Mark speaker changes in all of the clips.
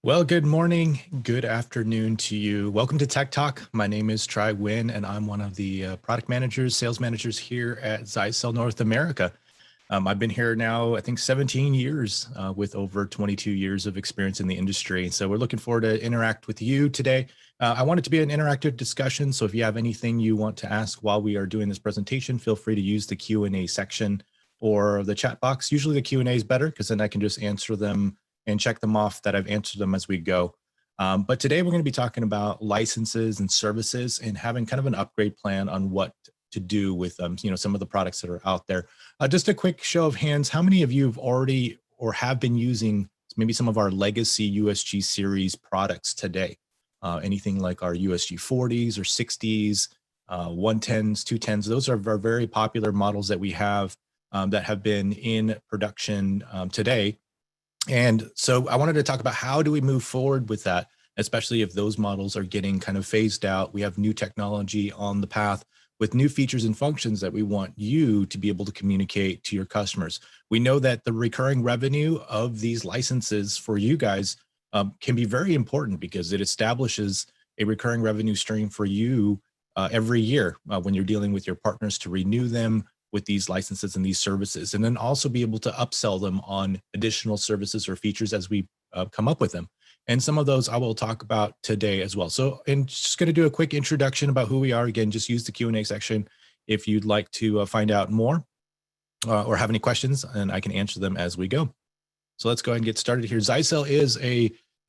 Speaker 1: Well, good morning, good afternoon to you. Welcome to Tech Talk. My name is Tri Wynn, and I'm one of the product managers, sales managers here at Zyxel North America. I've been here now, I think 17 years with over 22 years of experience in the industry. So we're looking forward to interact with you today. I want it to be an interactive discussion. So if you have anything you want to ask while we are doing this presentation, feel free to use the Q&A section or the chat box. Usually the Q&A is better because then I can just answer them and check them off that I've answered them as we go. But today we're going to be talking about licenses and services and having kind of an upgrade plan on what to do with some of the products that are out there. Just a quick show of hands. How many of you have already or have been using maybe some of our legacy USG series products today? Anything like our USG 40s or 60s, 110s, 210s. Those are very popular models that we have that have been in production today. And so I wanted to talk about how do we move forward with that, especially if those models are getting kind of phased out. We have new technology on the path with new features and functions that we want you to be able to communicate to your customers. We know that the recurring revenue of these licenses for you guys can be very important because it establishes a recurring revenue stream for you every year when you're dealing with your partners to renew them with these licenses and these services, and then also be able to upsell them on additional services or features as we come up with them. And some of those I will talk about today as well. So, and just going to do a quick introduction about who we are. Again, just use the Q&A section if you'd like to find out more or have any questions, and I can answer them as we go. So let's go ahead and get started here. Zyxel is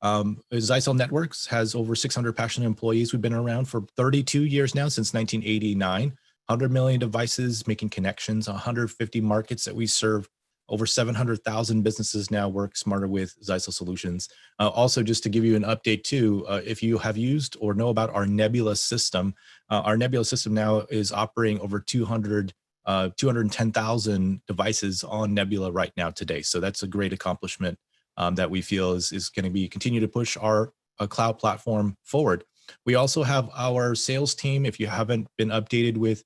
Speaker 1: Zyxel Networks has over 600 passionate employees. We've been around for 32 years now, since 1989. 100 million devices making connections, 150 markets that we serve. Over 700,000 businesses now work smarter with Zyxel solutions. Also, just to give you an update too, if you have used or know about our Nebula system, our Nebula system now is operating over 210,000 devices on Nebula right now today. So that's a great accomplishment that we feel is going to be continue to push our cloud platform forward. We also have our sales team. If you haven't been updated with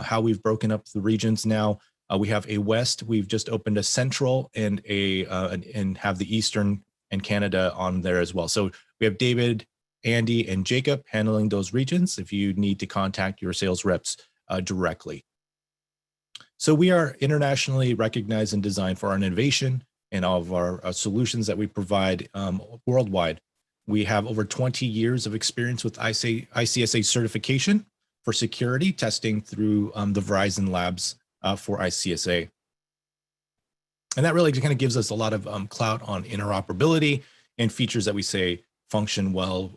Speaker 1: how we've broken up the regions now, we have a West. We've just opened a Central and and have the Eastern and Canada on there as well. So we have David, Andy, and Jacob handling those regions if you need to contact your sales reps directly. So we are internationally recognized and designed for our innovation and all of our solutions that we provide worldwide. We have over 20 years of experience with ICSA certification for security testing through the Verizon labs for ICSA. And that really kind of gives us a lot of clout on interoperability and features that we say function well,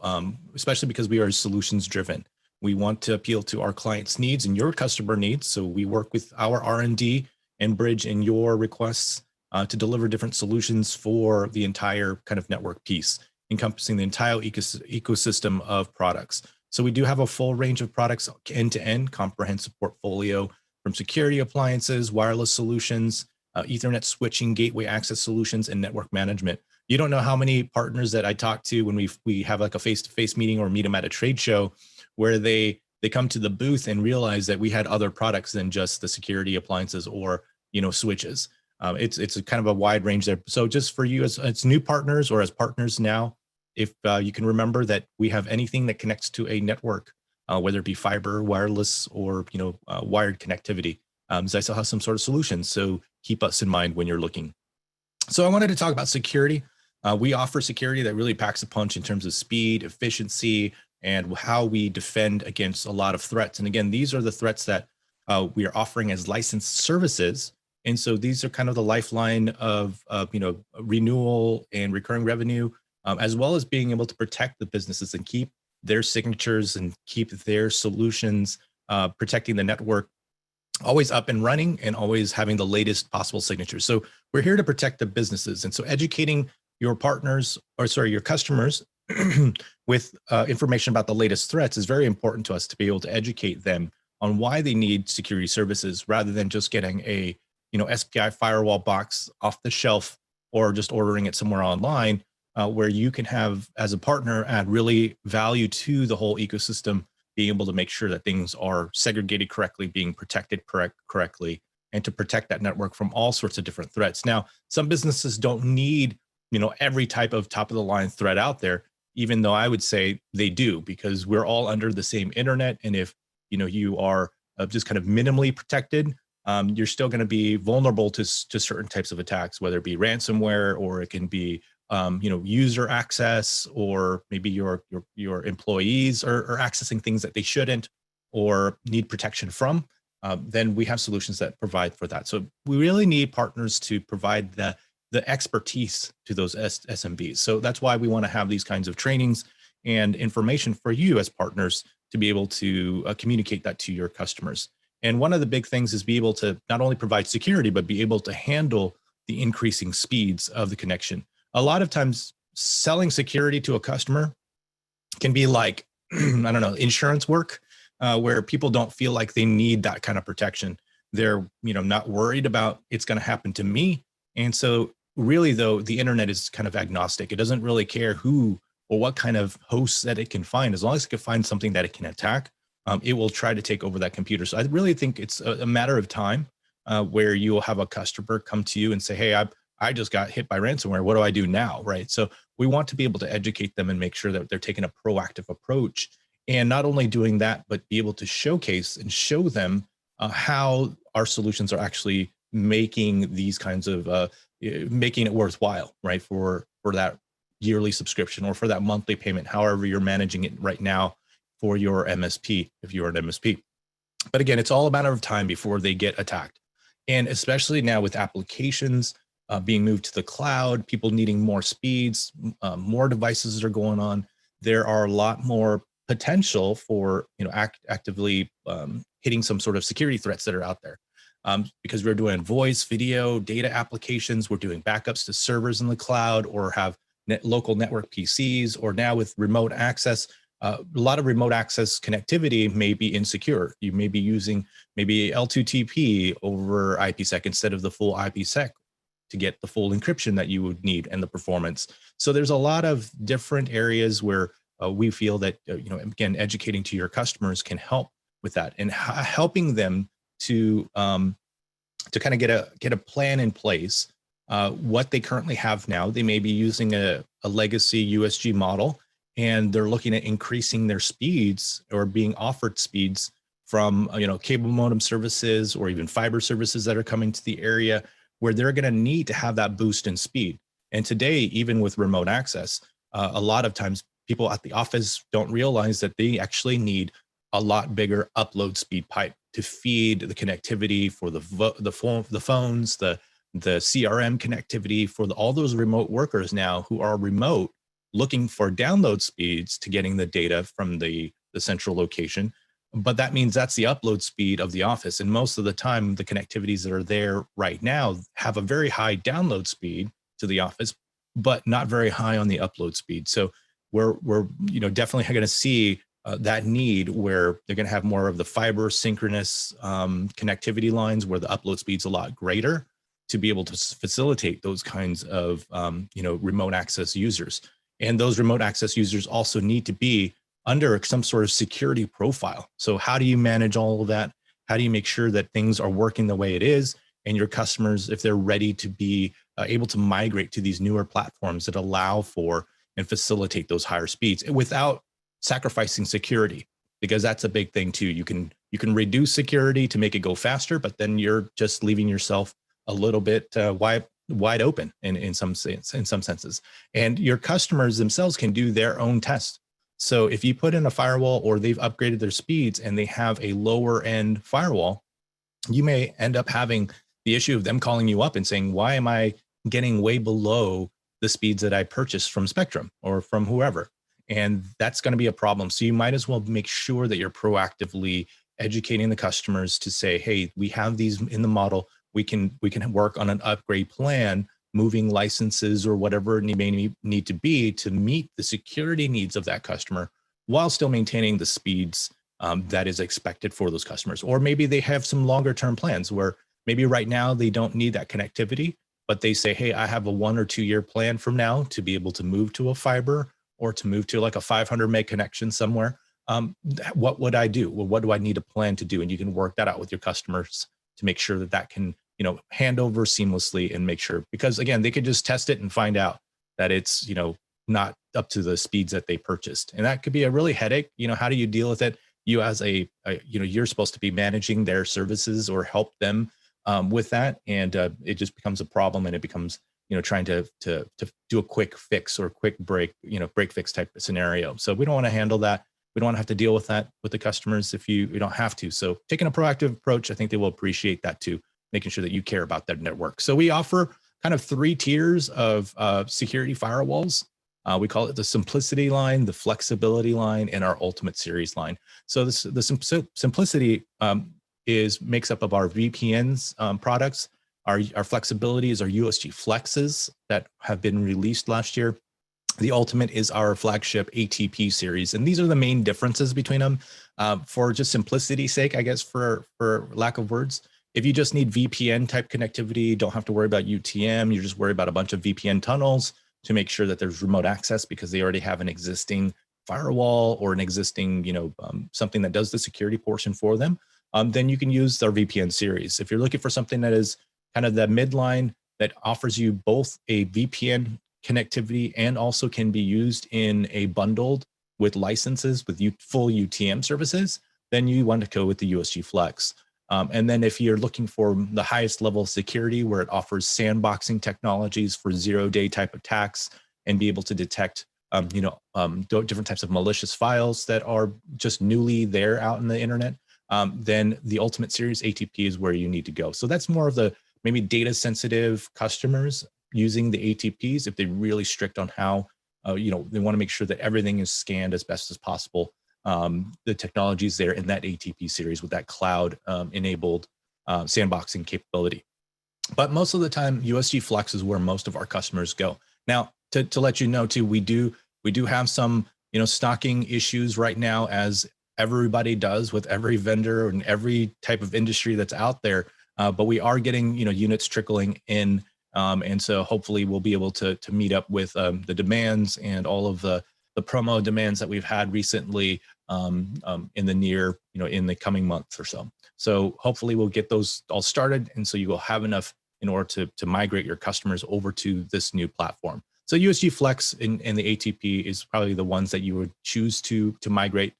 Speaker 1: especially because we are solutions driven. We want to appeal to our clients' needs and your customer needs. So we work with our R&D and bridge in your requests to deliver different solutions for the entire kind of network piece, encompassing the entire ecosystem of products. So we do have a full range of products, end-to-end, comprehensive portfolio from security appliances, wireless solutions, Ethernet switching, gateway access solutions, and network management. You don't know how many partners that I talk to when we have like a face-to-face meeting or meet them at a trade show where they come to the booth and realize that we had other products than just the security appliances or switches. It's a kind of a wide range there. So just for you as new partners or as partners now, if you can remember that we have anything that connects to a network, whether it be fiber, wireless, or wired connectivity, Zyxel has some sort of solutions. So keep us in mind when you're looking. So I wanted to talk about security. We offer security that really packs a punch in terms of speed, efficiency, and how we defend against a lot of threats. And again, these are the threats that we are offering as licensed services. And so these are kind of the lifeline of renewal and recurring revenue, as well as being able to protect the businesses and keep their signatures and keep their solutions, protecting the network always up and running and always having the latest possible signatures. So we're here to protect the businesses. And so educating your partners, your customers with information about the latest threats is very important to us to be able to educate them on why they need security services rather than just getting a SPI firewall box off the shelf or just ordering it somewhere online, where you can have, as a partner, add really value to the whole ecosystem, being able to make sure that things are segregated correctly, being protected correctly, and to protect that network from all sorts of different threats. Now, some businesses don't need every type of top of the line threat out there, even though I would say they do, because we're all under the same internet. And if, you are just kind of minimally protected, you're still going to be vulnerable to certain types of attacks, whether it be ransomware, or it can be, user access, or maybe your employees are accessing things that they shouldn't or need protection from. Then we have solutions that provide for that. So we really need partners to provide the expertise to those SMBs. So that's why we want to have these kinds of trainings and information for you as partners to be able to communicate that to your customers. And one of the big things is be able to not only provide security, but be able to handle the increasing speeds of the connection. A lot of times selling security to a customer can be like, I don't know, insurance work, where people don't feel like they need that kind of protection. They're, not worried about it's going to happen to me. And so really, though, the internet is kind of agnostic. It doesn't really care who or what kind of hosts that it can find. As long as it can find something that it can attack, it will try to take over that computer. So I really think it's a matter of time where you will have a customer come to you and say, hey, I just got hit by ransomware. What do I do now? Right. So we want to be able to educate them and make sure that they're taking a proactive approach, and not only doing that, but be able to showcase and show them how our solutions are actually making these kinds of making it worthwhile, right? For that yearly subscription or for that monthly payment, however you're managing it right now for your MSP, if you're an MSP. But again, it's all a matter of time before they get attacked. And especially now with applications being moved to the cloud, people needing more speeds, more devices are going on. There are a lot more potential for actively hitting some sort of security threats that are out there. Because we're doing voice, video, data applications, we're doing backups to servers in the cloud, or have local network PCs, or now with remote access. A lot of remote access connectivity may be insecure. You may be using maybe L2TP over IPsec instead of the full IPsec to get the full encryption that you would need and the performance. So there's a lot of different areas where we feel that, again, educating to your customers can help with that, and helping them to kind of get a plan in place. What they currently have now, they may be using a legacy USG model, and they're looking at increasing their speeds, or being offered speeds from cable modem services, or even fiber services that are coming to the area, where they're going to need to have that boost in speed. And today, even with remote access, a lot of times people at the office don't realize that they actually need a lot bigger upload speed pipe to feed the connectivity for the phones, the CRM connectivity for all those remote workers now who are remote, looking for download speeds to getting the data from the central location. But that means that's the upload speed of the office. And most of the time, the connectivities that are there right now have a very high download speed to the office, but not very high on the upload speed. So we're definitely going to see that need, where they're going to have more of the fiber synchronous connectivity lines, where the upload speed's a lot greater, to be able to facilitate those kinds of remote access users. And those remote access users also need to be under some sort of security profile. So how do you manage all of that? How do you make sure that things are working the way it is, and your customers, if they're ready to be able to migrate to these newer platforms that allow for and facilitate those higher speeds without sacrificing security? Because that's a big thing too. You can reduce security to make it go faster, but then you're just leaving yourself a little bit wide open in some senses. And your customers themselves can do their own tests. So if you put in a firewall, or they've upgraded their speeds and they have a lower end firewall, you may end up having the issue of them calling you up and saying, why am I getting way below the speeds that I purchased from Spectrum or from whoever? And that's going to be a problem. So you might as well make sure that you're proactively educating the customers to say, hey, we have these in the model. We can work on an upgrade plan, moving licenses or whatever it may need to be to meet the security needs of that customer, while still maintaining the speeds that is expected for those customers. Or maybe they have some longer term plans where maybe right now they don't need that connectivity, but they say, hey, I have a 1 or 2 year plan from now to be able to move to a fiber, or to move to like a 500 meg connection somewhere. What would I do? Well, what do I need a plan to do? And you can work that out with your customers to make sure that can, hand over seamlessly, and make sure, because again, they could just test it and find out that it's, not up to the speeds that they purchased. And that could be a really headache. How do you deal with it? You as you're supposed to be managing their services or help them with that. And it just becomes a problem, and it becomes, trying to do a quick fix or quick break, break fix type of scenario. So we don't want to handle that. We don't want to have to deal with that with the customers if you don't have to. So taking a proactive approach, I think they will appreciate that too, making sure that you care about their network. So we offer kind of 3 tiers of security firewalls. We call it the simplicity line, the flexibility line, and our ultimate series line. So the simplicity makes up of our VPNs products. Our flexibility is our USG Flexes that have been released last year. The ultimate is our flagship ATP series. And these are the main differences between them. For just simplicity's sake, I guess, for lack of words, if you just need VPN type connectivity, don't have to worry about UTM. You just worry about a bunch of VPN tunnels to make sure that there's remote access because they already have an existing firewall or an existing, something that does the security portion for them. Then you can use our VPN series. If you're looking for something that is kind of the midline that offers you both a VPN connectivity and also can be used in a bundled with licenses with full UTM services, then you want to go with the USG Flex. And then if you're looking for the highest level of security where it offers sandboxing technologies for 0-day type attacks and be able to detect different types of malicious files that are just newly there out in the internet, then the Ultimate Series ATP is where you need to go. So that's more of the maybe data sensitive customers using the ATPs if they're really strict on how, they want to make sure that everything is scanned as best as possible. The technology is there in that ATP series with that cloud enabled sandboxing capability. But most of the time, USG Flex is where most of our customers go. Now, to let you know too, we do have some stocking issues right now, as everybody does with every vendor and every type of industry that's out there. But we are getting units trickling in. And so hopefully we'll be able to meet up with the demands and all of the promo demands that we've had recently in the coming months or so. So hopefully we'll get those all started. And so you will have enough in order to migrate your customers over to this new platform. So USG Flex and the ATP is probably the ones that you would choose to migrate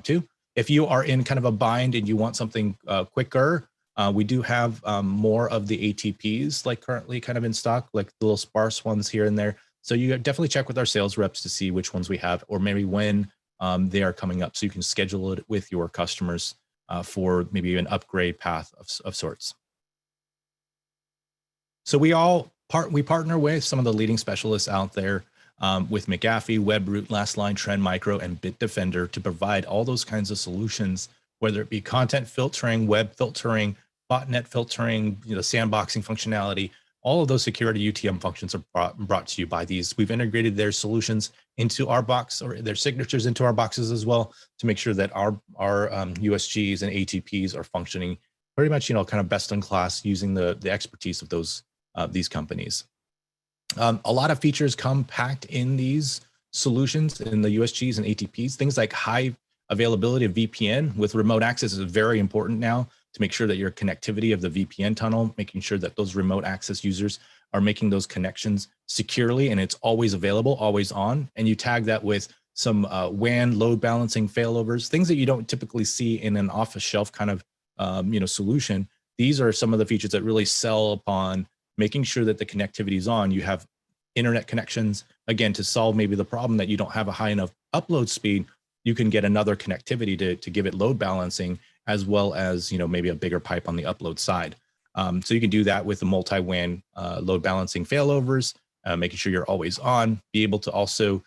Speaker 1: to. If you are in kind of a bind and you want something quicker, we do have more of the ATPs like currently kind of in stock, like the little sparse ones here and there. So you definitely check with our sales reps to see which ones we have, or maybe when they are coming up, so you can schedule it with your customers for maybe an upgrade path of sorts. So we partner with some of the leading specialists out there with McAfee, WebRoot, LastLine, Trend Micro, and Bitdefender to provide all those kinds of solutions, whether it be content filtering, web filtering, botnet filtering, sandboxing functionality. All of those security UTM functions are brought to you by these. We've integrated their solutions into our box, or their signatures into our boxes as well, to make sure that our USGs and ATPs are functioning pretty much, kind of best in class using the expertise of these companies. A lot of features come packed in these solutions in the USGs and ATPs. Things like high availability of VPN with remote access is very important now, to make sure that your connectivity of the VPN tunnel, making sure that those remote access users are making those connections securely and it's always available, always on. And you tag that with some WAN load balancing failovers, things that you don't typically see in an off-the-shelf kind of solution. These are some of the features that really sell upon making sure that the connectivity is on. You have internet connections, again, to solve maybe the problem that you don't have a high enough upload speed. You can get another connectivity to give it load balancing, as well as maybe a bigger pipe on the upload side. So you can do that with the multi-WAN load balancing failovers, making sure you're always on. Be able to also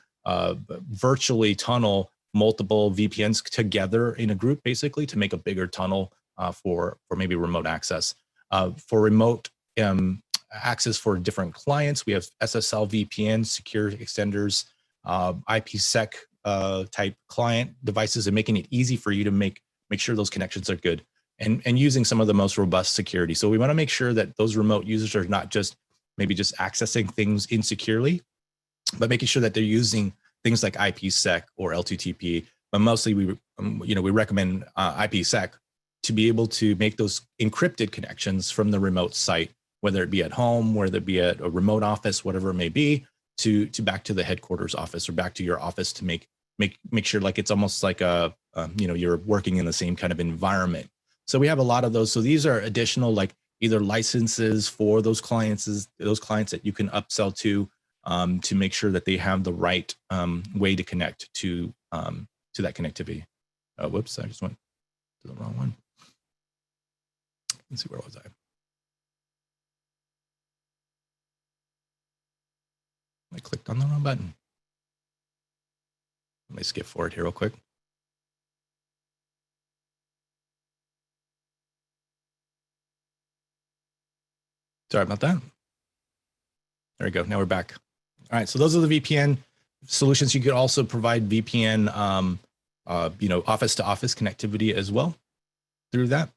Speaker 1: virtually tunnel multiple VPNs together in a group, basically, to make a bigger tunnel for maybe remote access. For remote access for different clients, we have SSL VPN, secure extenders, IPsec type client devices, and making it easy for you to make sure those connections are good, and using some of the most robust security. So we want to make sure that those remote users are not just accessing things insecurely, but making sure that they're using things like IPsec or L2TP. But mostly we recommend IPsec to be able to make those encrypted connections from the remote site, whether it be at home, whether it be at a remote office, whatever it may be, to back to the headquarters office or back to your office to make sure like it's almost like a you're working in the same kind of environment. So we have a lot of those. So these are additional like either licenses for those clients that you can upsell to make sure that they have the right way to connect to that connectivity. Whoops, I just went to the wrong one. Let's see, where was I? I clicked on the wrong button. Let me skip forward here real quick. Sorry about that. There we go. Now we're back. All right. So those are the VPN solutions. You could also provide VPN, office to office connectivity as well through that.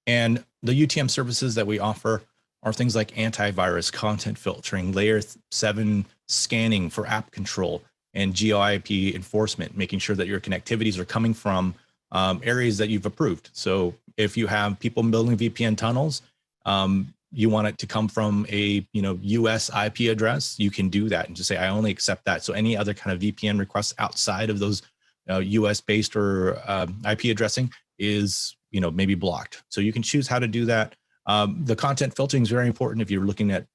Speaker 1: And the UTM services that we offer are things like antivirus, content filtering, layer 7 scanning for app control, and GeoIP enforcement, making sure that your connectivities are coming from areas that you've approved. So if you have people building VPN tunnels, you want it to come from a US IP address, you can do that and just say, I only accept that. So any other kind of VPN requests outside of those US based or IP addressing is maybe blocked. So you can choose how to do that. The content filtering is very important if you're looking at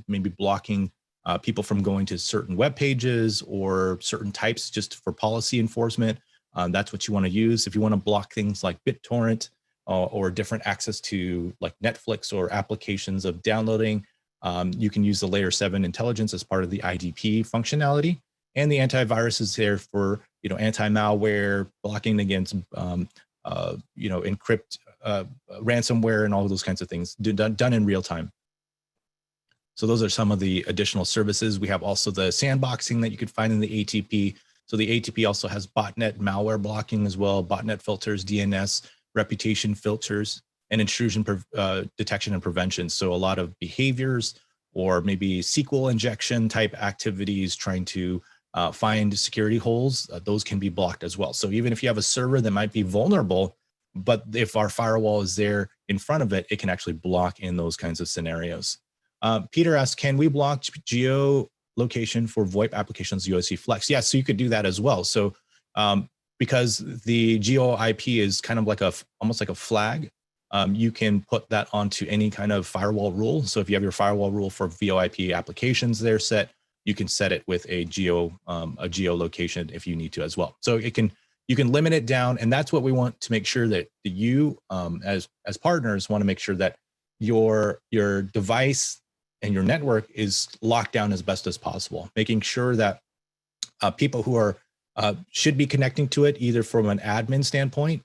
Speaker 1: maybe blocking people from going to certain web pages or certain types just for policy enforcement. That's what you want to use. If you want to block things like BitTorrent or different access to like Netflix or applications of downloading, you can use the layer 7 intelligence as part of the IDP functionality. And the antivirus is there for anti-malware, blocking against encrypt ransomware and all of those kinds of things done in real time. So those are some of the additional services. We have also the sandboxing that you could find in the ATP. So the ATP also has botnet malware blocking as well, botnet filters, DNS, reputation filters, and intrusion detection and prevention. So a lot of behaviors or maybe SQL injection type activities trying to find security holes, those can be blocked as well. So even if you have a server that might be vulnerable, but if our firewall is there in front of it, it can actually block in those kinds of scenarios. Peter asked, can we block geolocation for VoIP applications USC Flex? Yeah, so you could do that as well. So because the geo IP is kind of like almost like a flag, you can put that onto any kind of firewall rule. So if you have your firewall rule for VoIP applications there set, you can set it with a geolocation if you need to as well. So you can limit it down, and that's what we want to make sure that you as partners want to make sure that your device and your network is locked down as best as possible, making sure that people who are should be connecting to it either from an admin standpoint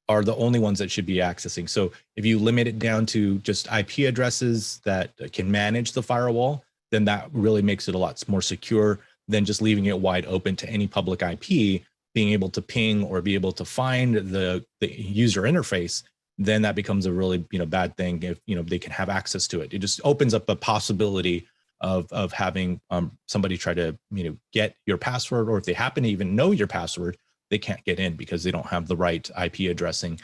Speaker 1: are the only ones that should be accessing. So if you limit it down to just IP addresses that can manage the firewall, then that really makes it a lot more secure than just leaving it wide open to any public IP being able to ping or be able to find the user interface. Then that becomes a really bad thing if they can have access to it. It just opens up a possibility of having somebody try to get your password, or if they happen to even know your password, they can't get in because they don't have the right IP addressing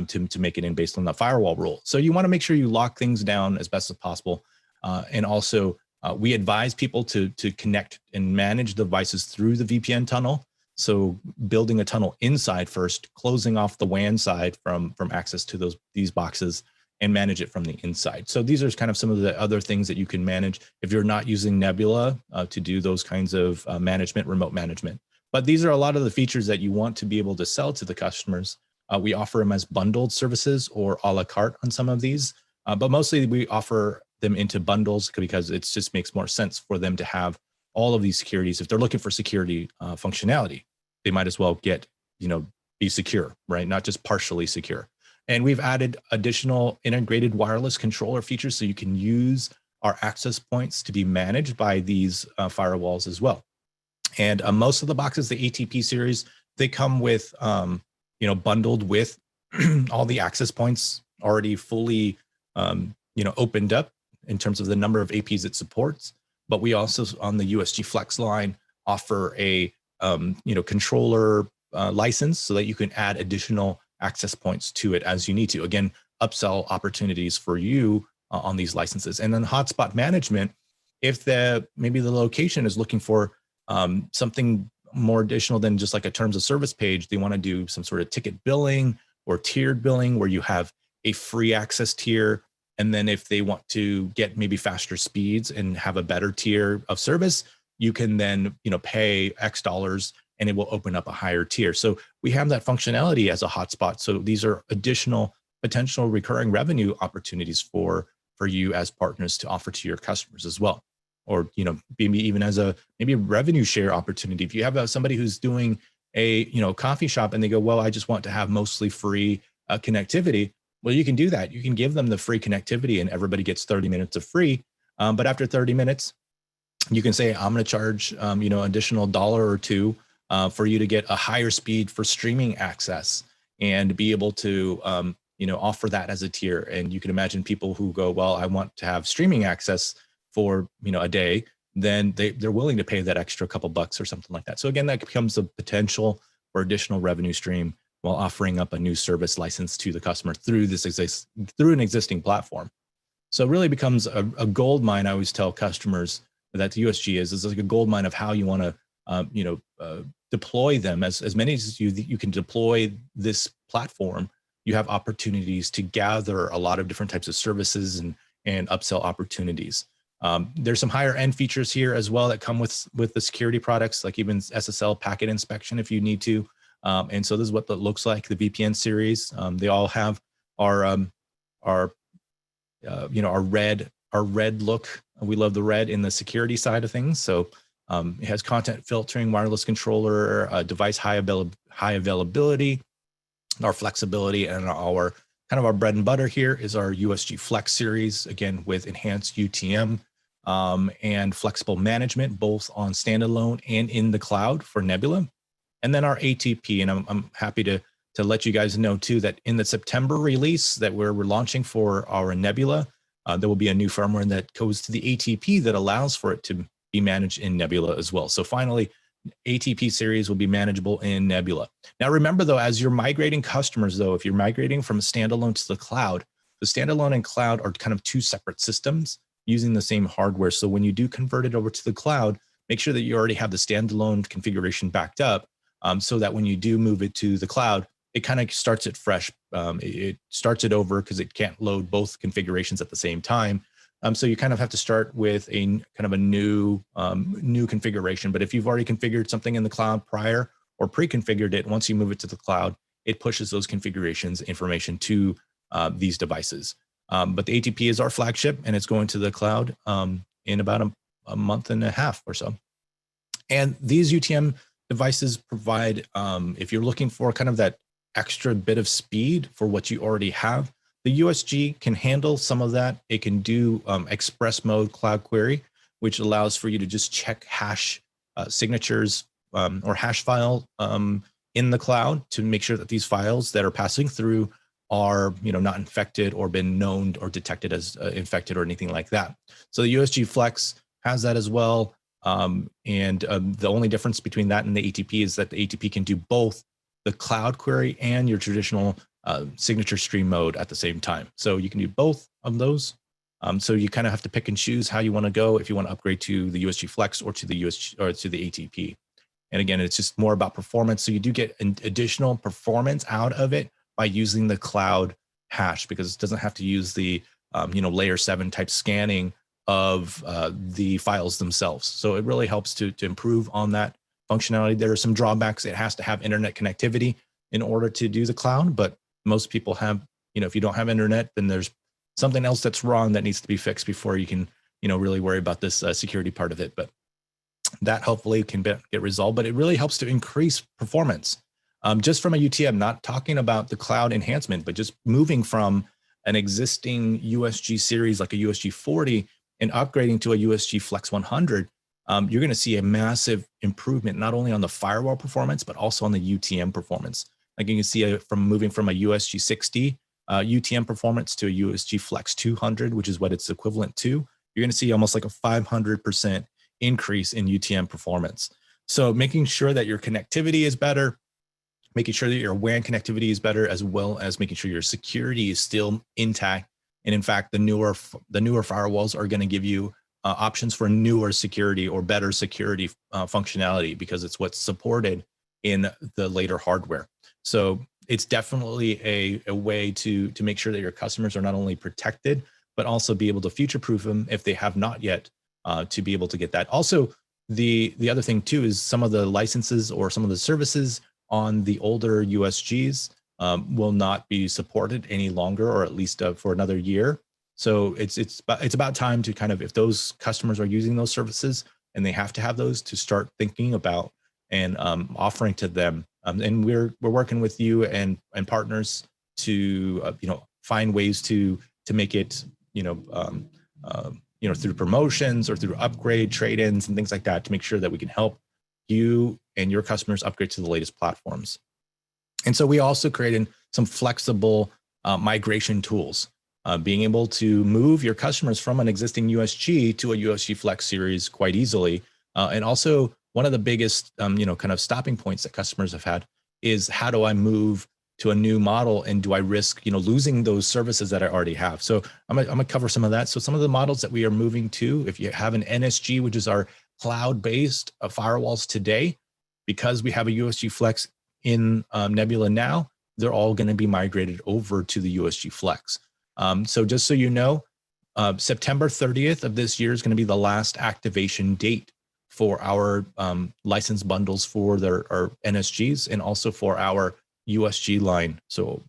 Speaker 1: to make it in based on the firewall rule. So you want to make sure you lock things down as best as possible, and also we advise people to connect and manage devices through the VPN tunnel. So building a tunnel inside first, closing off the WAN side from access to these boxes, and manage it from the inside. So these are kind of some of the other things that you can manage if you're not using Nebula to do those kinds of management, remote management. But these are a lot of the features that you want to be able to sell to the customers. We offer them as bundled services or a la carte on some of these, but mostly we offer them into bundles because it just makes more sense for them to have all of these securities. If they're looking for security functionality, they might as well get, be secure, right? Not just partially secure. And we've added additional integrated wireless controller features so you can use our access points to be managed by these firewalls as well. And most of the boxes, the ATP series, they come with, bundled with all the access points already fully, opened up in terms of the number of APs it supports. But we also, on the USG Flex line, offer a, controller license so that you can add additional access points to it as you need to. Again, upsell opportunities for you on these licenses. And then hotspot management, If maybe the location is looking for something more additional than just like a terms of service page, they want to do some sort of ticket billing or tiered billing where you have a free access tier. And then if they want to get maybe faster speeds and have a better tier of service, you can then, pay X dollars and it will open up a higher tier. So we have that functionality as a hotspot. So these are additional potential recurring revenue opportunities for you as partners to offer to your customers as well. Or, maybe even as a revenue share opportunity. If you have somebody who's doing a, coffee shop and they go, well, I just want to have mostly free connectivity. Well, you can do that. You can give them the free connectivity and everybody gets 30 minutes of free. But after 30 minutes, you can say, I'm going to charge, additional dollar or two for you to get a higher speed for streaming access and be able to, offer that as a tier. And you can imagine people who go, well, I want to have streaming access for, a day, then they're willing to pay that extra couple bucks or something like that. So again, that becomes a potential for additional revenue stream while offering up a new service license to the customer through an existing platform. So it really becomes a gold mine. I always tell customers that the USG is like a gold mine of how you want to, deploy them. As many as you can deploy this platform, you have opportunities to gather a lot of different types of services and upsell opportunities. There's some higher end features here as well that come with the security products, like even SSL packet inspection if you need to. And so this is what that looks like, the VPN series. They all have our red look. We love the red in the security side of things. So it has content filtering, wireless controller, device high availability, our flexibility, and our bread and butter here is our USG Flex series, again, with enhanced UTM and flexible management, both on standalone and in the cloud for Nebula. And then our ATP, and I'm happy to let you guys know too, that in the September release that we're launching for our Nebula, there will be a new firmware that goes to the ATP that allows for it to be managed in Nebula as well. So finally, ATP series will be manageable in Nebula. Now, remember though, as you're migrating customers though, if you're migrating from a standalone to the standalone and cloud are kind of two separate systems using the same hardware. So when you do convert it over to the cloud, make sure that you already have the standalone configuration backed up so that when you do move it to the cloud, it kind of starts it fresh. It starts it over because it can't load both configurations at the same time. So you kind of have to start with a new configuration. But if you've already configured something in the cloud prior or pre-configured it, once you move it to the cloud, it pushes those configurations information to these devices. But the ATP is our flagship, and it's going to the cloud in about a month and a half or so. And these UTM devices provide, if you're looking for kind of that extra bit of speed for what you already have, the USG can handle some of that. It can do express mode cloud query, which allows for you to just check hash signatures or hash file in the cloud to make sure that these files that are passing through are not infected or been known or detected as infected or anything like that. So the USG Flex has that as well. And the only difference between that and the ATP is that the ATP can do both the cloud query and your traditional signature stream mode at the same time. So you can do both of those. So you kind of have to pick and choose how you want to go if you want to upgrade to the USG Flex or to the USG or to the ATP. And again, it's just more about performance. So you do get an additional performance out of it by using the cloud hash, because it doesn't have to use the layer 7 type scanning of the files themselves. So it really helps to improve on that functionality. There are some drawbacks. It has to have internet connectivity in order to do the cloud, but most people have, if you don't have internet, then there's something else that's wrong that needs to be fixed before you can, really worry about this security part of it. But that hopefully can get resolved, but it really helps to increase performance. Just from a UTM, not talking about the cloud enhancement, but just moving from an existing USG series like a USG 40 and upgrading to a USG Flex 100, you're going to see a massive improvement, not only on the firewall performance, but also on the UTM performance. Like you can see from moving from a USG 60 UTM performance to a USG Flex 200, which is what it's equivalent to, you're going to see almost like a 500% increase in UTM performance. So making sure that your connectivity is better, making sure that your WAN connectivity is better, as well as making sure your security is still intact. And in fact, the newer firewalls are going to give you options for newer security or better security functionality, because it's what's supported in the later hardware. So it's definitely a way to make sure that your customers are not only protected, but also be able to future-proof them if they have not yet, to be able to get that. Also, the other thing too is some of the licenses or some of the services on the older USGs will not be supported any longer, or at least for another year. So it's about time to kind of, if those customers are using those services and they have to have those, to start thinking about and offering to them. And we're working with you and partners to find ways to make it through promotions or through upgrade trade-ins and things like that, to make sure that we can help you and your customers upgrade to the latest platforms. And so we also created some flexible migration tools, being able to move your customers from an existing USG to a USG Flex series quite easily. And also one of the biggest, kind of stopping points that customers have had is, how do I move to a new model, and do I risk, losing those services that I already have? So I'm gonna cover some of that. So some of the models that we are moving to, if you have an NSG, which is our cloud-based firewalls today, because we have a USG Flex in Nebula now, they're all going to be migrated over to the USG Flex. So just so you know, September 30th of this year is going to be the last activation date for our license bundles for our NSGs, and also for our USG line. So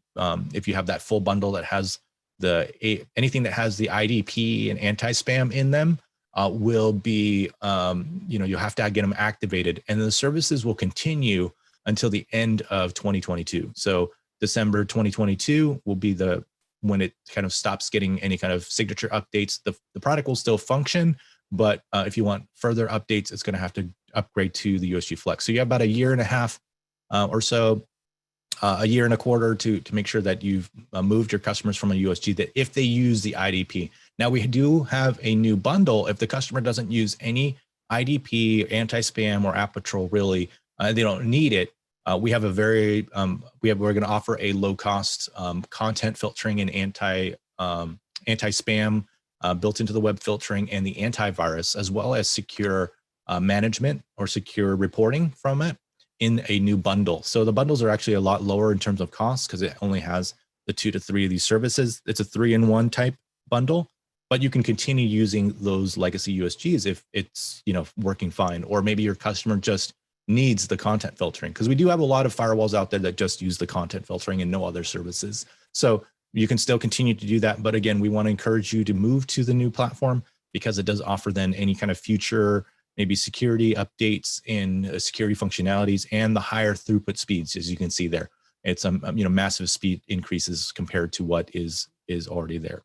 Speaker 1: if you have that full bundle that has anything that has the IDP and anti-spam in them, will be, you'll have to get them activated, and the services will continue until the end of 2022. So December 2022 will be when it kind of stops getting any kind of signature updates. The product will still function, but if you want further updates, it's going to have to upgrade to the USG Flex. So you have about a year and a half or so, a year and a quarter to make sure that you've moved your customers from a USG, that if they use the IDP. Now we do have a new bundle. If the customer doesn't use any IDP, anti-spam, or App Patrol, really, they don't need it. We have we're going to offer a low-cost content filtering and anti-spam built into the web filtering, and the antivirus, as well as secure management or secure reporting from it, in a new bundle. So the bundles are actually a lot lower in terms of cost, because it only has the 2 to 3 of these services. It's a 3-in-1 type bundle, but you can continue using those legacy USGs if it's working fine, or maybe your customer just needs the content filtering, because we do have a lot of firewalls out there that just use the content filtering and no other services. So you can still continue to do that. But again, we want to encourage you to move to the new platform, because it does offer then any kind of future, maybe security updates in security functionalities, and the higher throughput speeds, as you can see there. It's massive speed increases compared to what is already there.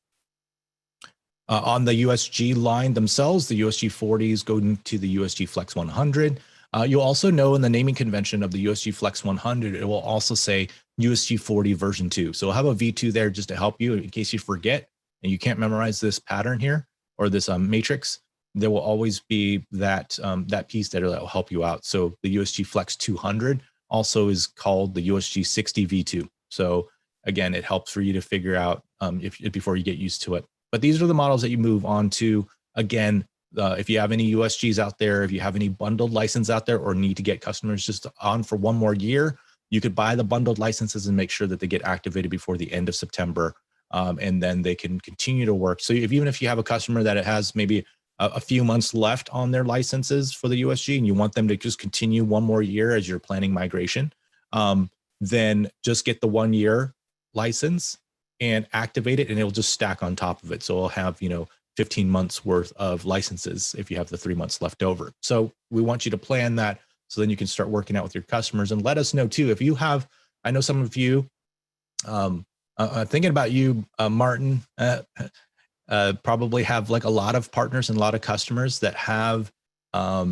Speaker 1: On the USG line themselves, the USG 40s go to the USG Flex 100. You'll also know in the naming convention of the USG Flex 100, it will also say USG 40 version 2. So we'll have a V2 there just to help you in case you forget and you can't memorize this pattern here, or this matrix. There will always be that piece there that will help you out. So the USG Flex 200 also is called the USG 60 V2. So again, it helps for you to figure out before you get used to it. But these are the models that you move on to. Again, if you have any USGs out there, if you have any bundled license out there, or need to get customers just on for one more year, you could buy the bundled licenses and make sure that they get activated before the end of September. And then they can continue to work. So even if you have a customer that has maybe a few months left on their licenses for the USG, and you want them to just continue one more year as you're planning migration, then just get the 1 year license and activate it, and it'll just stack on top of it. So it'll have, 15 months worth of licenses if you have the 3 months left over. So we want you to plan that, so then you can start working out with your customers, and let us know too. If you have, I know some of you, thinking about you, Martin, probably have like a lot of partners and a lot of customers that have, a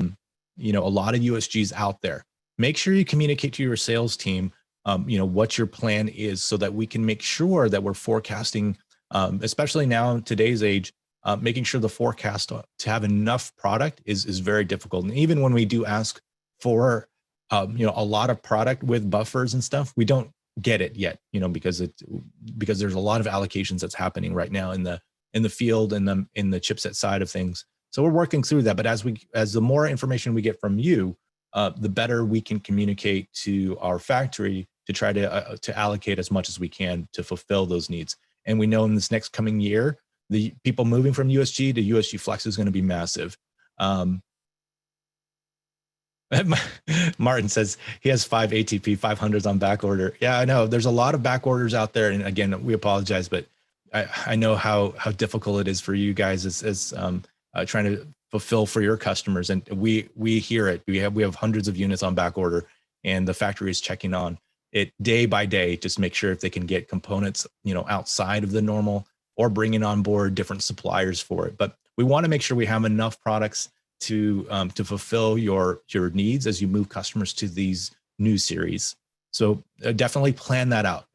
Speaker 1: lot of USGs out there. Make sure you communicate to your sales team, what your plan is, so that we can make sure that we're forecasting, especially now in today's age, making sure the forecast to have enough product is very difficult. And even when we do ask for, a lot of product with buffers and stuff, we don't get it yet, because there's a lot of allocations that's happening right now in the field and in the chipset side of things. So we're working through that. But as the more information we get from you, the better we can communicate to our factory to try to allocate as much as we can to fulfill those needs. And we know in this next coming year, the people moving from USG to USG Flex is going to be massive. Martin says he has 5 ATP 500s on back order. Yeah, I know there's a lot of back orders out there. And again, we apologize, but I know how difficult it is for you guys as trying to fulfill for your customers. And we hear it. We have hundreds of units on back order, and the factory is checking on it day by day, just make sure if they can get components, outside of the normal, or bringing on board different suppliers for it. But we want to make sure we have enough products to fulfill your needs as you move customers to these new series. So definitely plan that out.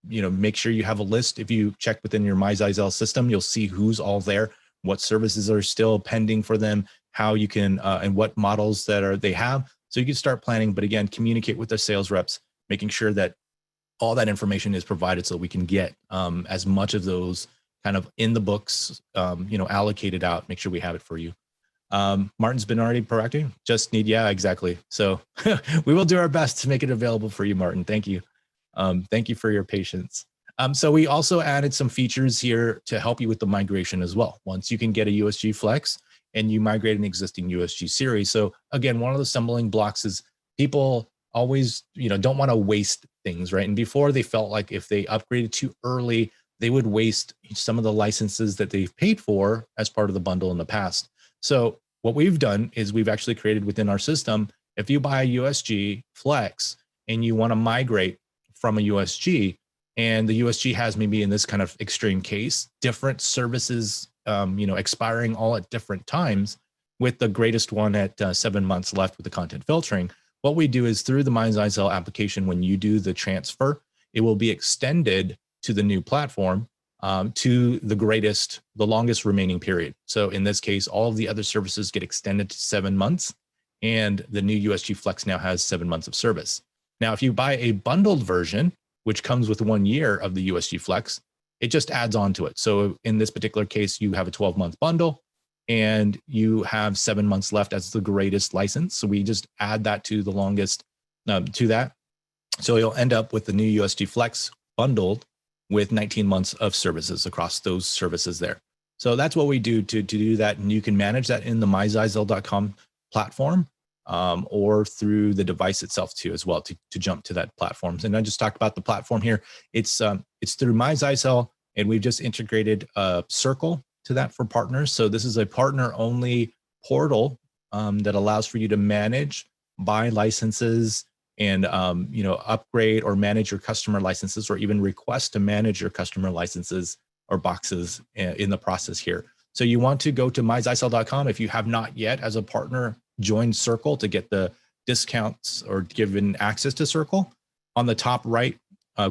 Speaker 1: Make sure you have a list. If you check within your My Zyxel system, you'll see who's all there, what services are still pending for them, how you can, and what models they have. So you can start planning, but again, communicate with the sales reps, making sure that all that information is provided so we can get as much of those kind of in the books, allocated out, make sure we have it for you. Martin's been already proactive. Just need, yeah, exactly. So we will do our best to make it available for you, Martin. Thank you. Thank you for your patience. So we also added some features here to help you with the migration as well. Once you can get a USG Flex and you migrate an existing USG series. So again, one of the stumbling blocks is people always, don't want to waste things, right? And before, they felt like if they upgraded too early, they would waste some of the licenses that they've paid for as part of the bundle in the past. So what we've done is we've actually created within our system, if you buy a USG Flex and you want to migrate from a USG, and the USG has, maybe in this kind of extreme case, different services, expiring all at different times, with the greatest one at 7 months left with the content filtering. What we do is through the My Zyxel application, when you do the transfer, it will be extended to the new platform to the longest remaining period. So in this case, all of the other services get extended to 7 months, and the new USG Flex now has 7 months of service. Now, if you buy a bundled version, which comes with 1 year of the USG Flex, it just adds on to it. So in this particular case, you have a 12-month bundle and you have 7 months left as the greatest license. So we just add that to the longest to that. So you'll end up with the new USG Flex bundled with 19 months of services across those services there. So that's what we do to do that. And you can manage that in the myzyxel.com platform, or through the device itself too, as well, to jump to that platform. And I just talked about the platform here. It's through My Zyxel, and we've just integrated Circle to that for partners. So this is a partner-only portal that allows for you to manage, buy licenses, and upgrade or manage your customer licenses, or even request to manage your customer licenses or boxes in the process here. So you want to go to myzyxel.com if you have not yet, as a partner, join Circle to get the discounts or given access to Circle. On the top right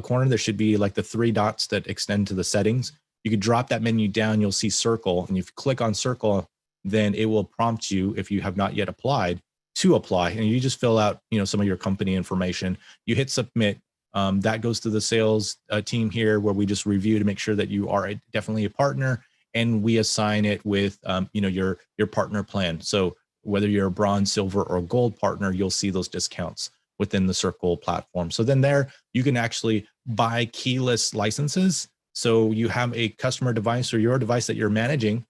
Speaker 1: corner, there should be like the 3 dots that extend to the settings. You could drop that menu down, you'll see Circle, and if you click on Circle, then it will prompt you, if you have not yet applied, to apply, and you just fill out some of your company information. You hit submit. That goes to the sales team here, where we just review to make sure that you are definitely a partner, and we assign it with your partner plan. So whether you're a bronze, silver, or gold partner, you'll see those discounts within the Circle platform. So then there you can actually buy keyless licenses. So you have a customer device or your device that you're managing,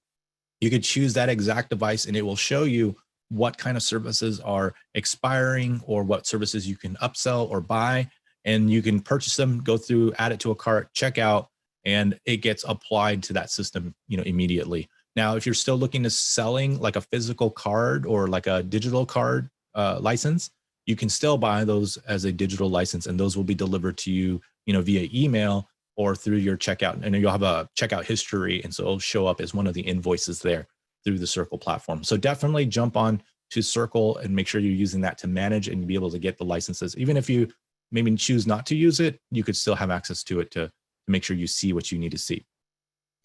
Speaker 1: you could choose that exact device, and it will show you what kind of services are expiring or what services you can upsell or buy, and you can purchase them, go through, add it to a cart, check out, and it gets applied to that system immediately. Now, if you're still looking to selling like a physical card or like a digital card license, you can still buy those as a digital license, and those will be delivered to you via email or through your checkout, and you'll have a checkout history, and so it'll show up as one of the invoices there through the Circle platform. So definitely jump on to Circle and make sure you're using that to manage and be able to get the licenses. Even if you maybe choose not to use it, you could still have access to it to make sure you see what you need to see.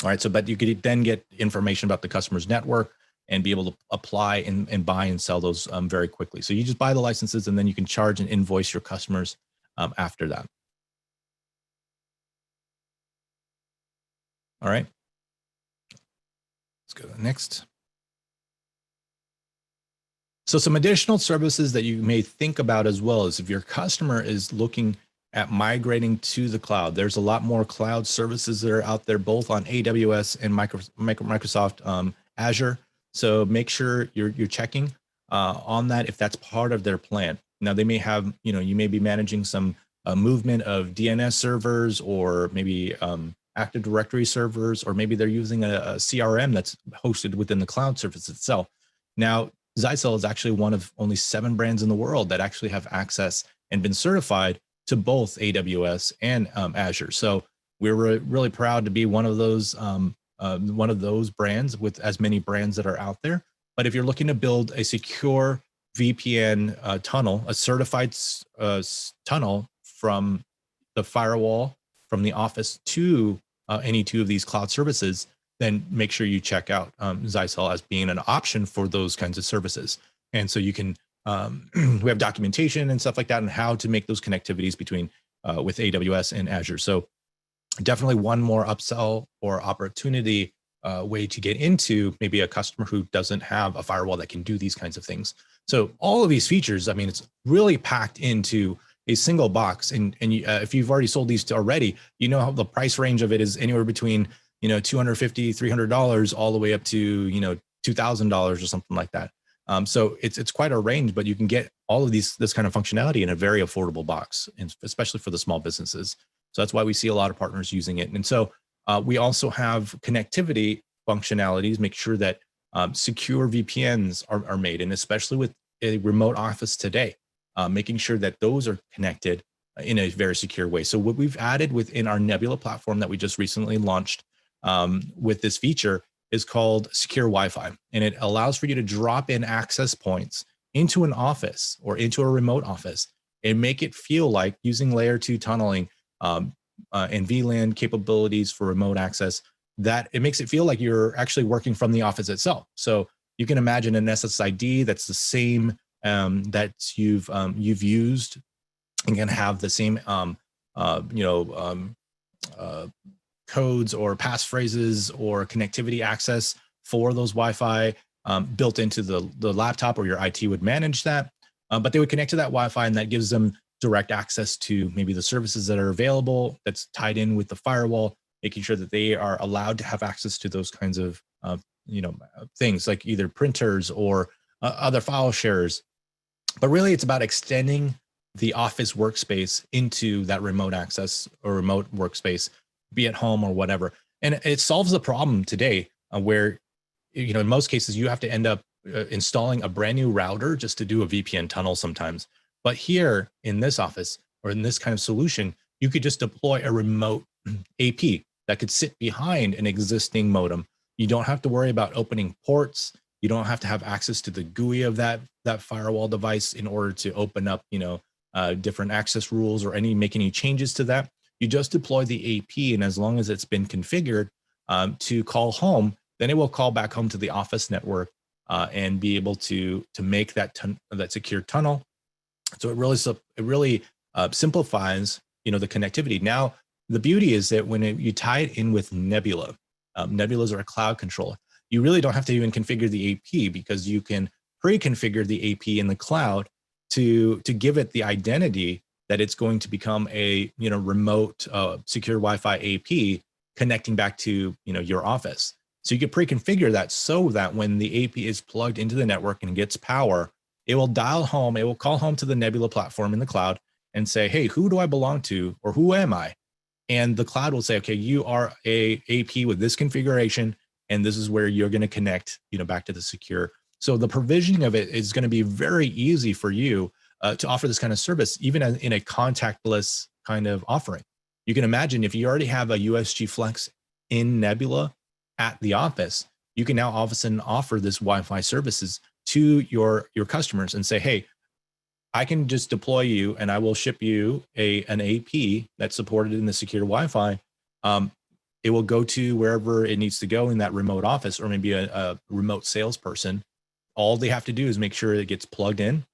Speaker 1: All right, so but you could then get information about the customer's network and be able to apply and buy and sell those very quickly. So you just buy the licenses, and then you can charge and invoice your customers after that. All right, let's go to the next. So some additional services that you may think about as well is if your customer is looking at migrating to the cloud, there's a lot more cloud services that are out there, both on AWS and Microsoft Azure. So make sure you're checking on that if that's part of their plan. Now they may have, you may be managing some movement of DNS servers, or maybe Active Directory servers, or maybe they're using a CRM that's hosted within the cloud service itself. Now, Zyxel is actually one of only 7 brands in the world that actually have access and been certified to both AWS and Azure. So we're really proud to be one of those brands with as many brands that are out there. But if you're looking to build a secure VPN tunnel, a certified tunnel from the firewall from the office to any 2 of these cloud services, then make sure you check out Zyxel as being an option for those kinds of services. And so you can, we have documentation and stuff like that, and how to make those connectivities between with AWS and Azure. So definitely one more upsell or opportunity way to get into maybe a customer who doesn't have a firewall that can do these kinds of things. So all of these features, I mean, it's really packed into a single box. And if you've already sold these already, you know how the price range of it is anywhere between $250, $300 all the way up to $2,000 or something like that. So it's quite a range, but you can get all of this kind of functionality in a very affordable box, and especially for the small businesses. So that's why we see a lot of partners using it. And so we also have connectivity functionalities, make sure that secure VPNs are made, and especially with a remote office today, making sure that those are connected in a very secure way. So what we've added within our Nebula platform that we just recently launched with this feature is called Secure Wi-Fi. And it allows for you to drop in access points into an office or into a remote office and make it feel like, using layer 2 tunneling and VLAN capabilities for remote access, that it makes it feel like you're actually working from the office itself. So you can imagine an SSID that's the same that you've used, and can have the same codes or passphrases or connectivity access for those Wi-Fi built into the laptop, or your IT would manage that. But they would connect to that Wi-Fi, and that gives them direct access to maybe the services that are available, that's tied in with the firewall, making sure that they are allowed to have access to those kinds of things, like either printers or other file shares. But really, it's about extending the office workspace into that remote access or remote workspace, be at home or whatever. And it solves the problem today where, in most cases, you have to end up installing a brand new router just to do a VPN tunnel sometimes. But here in this office, or in this kind of solution, you could just deploy a remote AP that could sit behind an existing modem. You don't have to worry about opening ports. You don't have to have access to the GUI of that firewall device in order to open up, different access rules or make any changes to that. You just deploy the AP, and as long as it's been configured to call home, then it will call back home to the office network and be able to make that secure tunnel. So it really simplifies the connectivity. Now, the beauty is that when you tie it in with Nebula, Nebulas are a cloud controller. You really don't have to even configure the AP, because you can pre-configure the AP in the cloud to give it the identity that it's going to become a remote secure Wi-Fi AP connecting back to your office. So you can pre-configure that so that when the AP is plugged into the network and gets power, it will dial home. It will call home to the Nebula platform in the cloud and say, "Hey, who do I belong to, or who am I?" And the cloud will say, "Okay, you are a AP with this configuration, and this is where you're going to connect, back to the secure." So the provisioning of it is going to be very easy for you to offer this kind of service, even in a contactless kind of offering. You can imagine if you already have a USG Flex in Nebula at the office, you can now all of a sudden offer this Wi-Fi services to your customers and say, "Hey, I can just deploy you, and I will ship you an AP that's supported in the secure Wi-Fi. It will go to wherever it needs to go in that remote office, or maybe a remote salesperson. All they have to do is make sure it gets plugged in,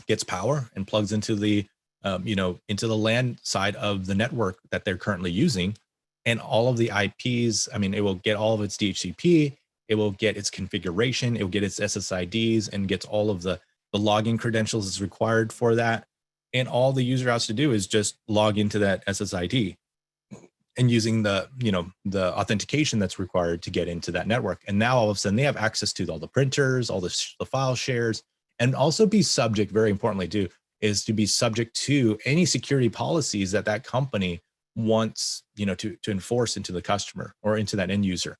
Speaker 1: gets power, and plugs into the into the LAN side of the network that they're currently using, and all of the IPs. I mean, it will get all of its DHCP, it will get its configuration, it will get its SSIDs, and gets all of the The login credentials is required for that. And all the user has to do is just log into that SSID and using the, the authentication that's required to get into that network. And now all of a sudden they have access to all the printers, all the file shares, and also be subject, very importantly too, is to be subject to any security policies that that company wants, to enforce into the customer or into that end user.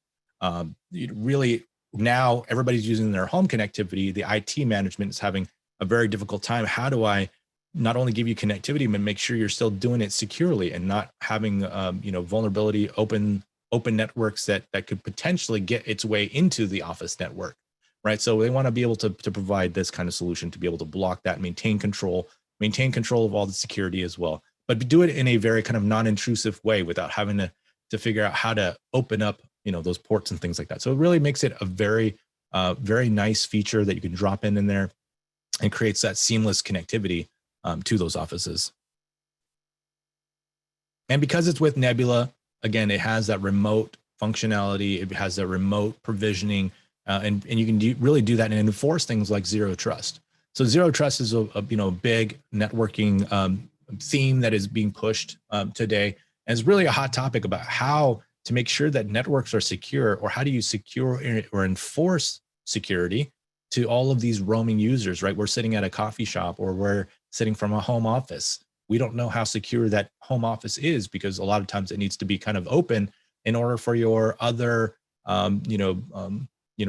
Speaker 1: Really, now everybody's using their home connectivity. The IT management is having a very difficult time. How do I not only give you connectivity, but make sure you're still doing it securely and not having, vulnerability, open networks that could potentially get its way into the office network, right? So they want to be able to provide this kind of solution to be able to block that, maintain control of all the security as well, but do it in a very kind of non-intrusive way without having to figure out how to open up, those ports and things like that. So it really makes it a very, very nice feature that you can drop in there and creates that seamless connectivity to those offices. And because it's with Nebula, again, it has that remote functionality. It has that remote provisioning, and you can really do that and enforce things like zero trust. So zero trust is a big networking theme that is being pushed today, and it's really a hot topic about how to make sure that networks are secure, or how do you secure or enforce security to all of these roaming users, right? We're sitting at a coffee shop, or we're sitting from a home office. We don't know how secure that home office is, because a lot of times it needs to be kind of open in order for your other,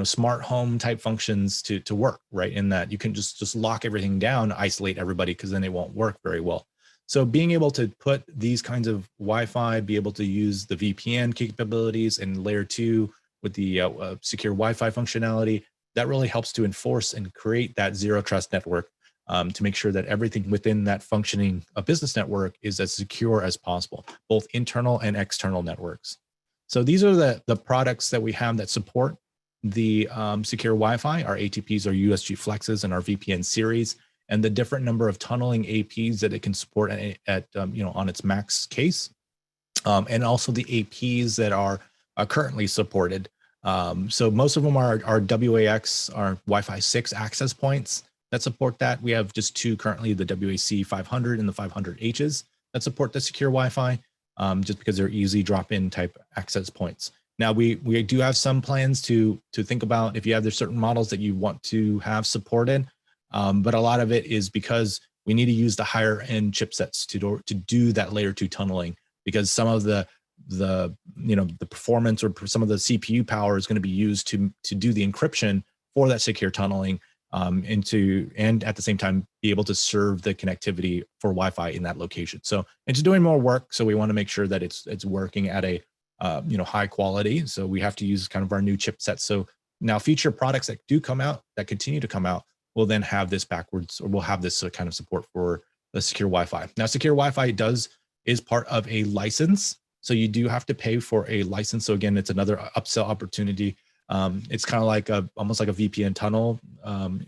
Speaker 1: smart home type functions to work, right? In that you can just lock everything down, isolate everybody, because then it won't work very well. So being able to put these kinds of Wi-Fi, be able to use the VPN capabilities and layer 2 with the secure Wi-Fi functionality, that really helps to enforce and create that zero trust network, to make sure that everything within that functioning business network is as secure as possible, both internal and external networks. So these are the products that we have that support the secure Wi-Fi. Our ATPs, our USG Flexes, and our VPN series, and the different number of tunneling APs that it can support at on its max case, and also the APs that are currently supported. So most of them are WAX, our Wi-Fi 6 access points that support that. We have just 2 currently, the WAC 500 and the 500Hs that support the secure Wi-Fi, just because they're easy drop-in type access points. Now we do have some plans to think about if you have, there's certain models that you want to have supported, but a lot of it is because we need to use the higher end chipsets to do that layer 2 tunneling, because some of the performance or some of the CPU power is going to be used to do the encryption for that secure tunneling, and at the same time be able to serve the connectivity for Wi-Fi in that location. So it's doing more work. So we want to make sure that it's working at a high quality. So we have to use kind of our new chipsets. So now future products that do come out, that continue to come out, will then have this backwards, or we'll have this kind of support for the secure Wi-Fi. Now, secure Wi-Fi is part of a license. So you do have to pay for a license. So again, it's another upsell opportunity. It's kind of like almost like a VPN tunnel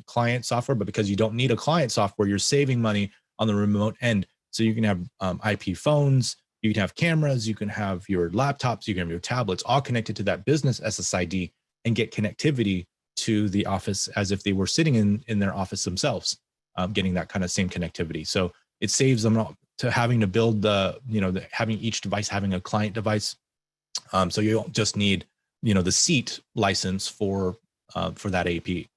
Speaker 1: client software, but because you don't need a client software, you're saving money on the remote end. So you can have IP phones, you can have cameras, you can have your laptops, you can have your tablets, all connected to that business SSID, and get connectivity to the office as if they were sitting in their office themselves, getting that kind of same connectivity. So it saves them to having to build having each device having a client device. So you don't just need, the seat license for that AP.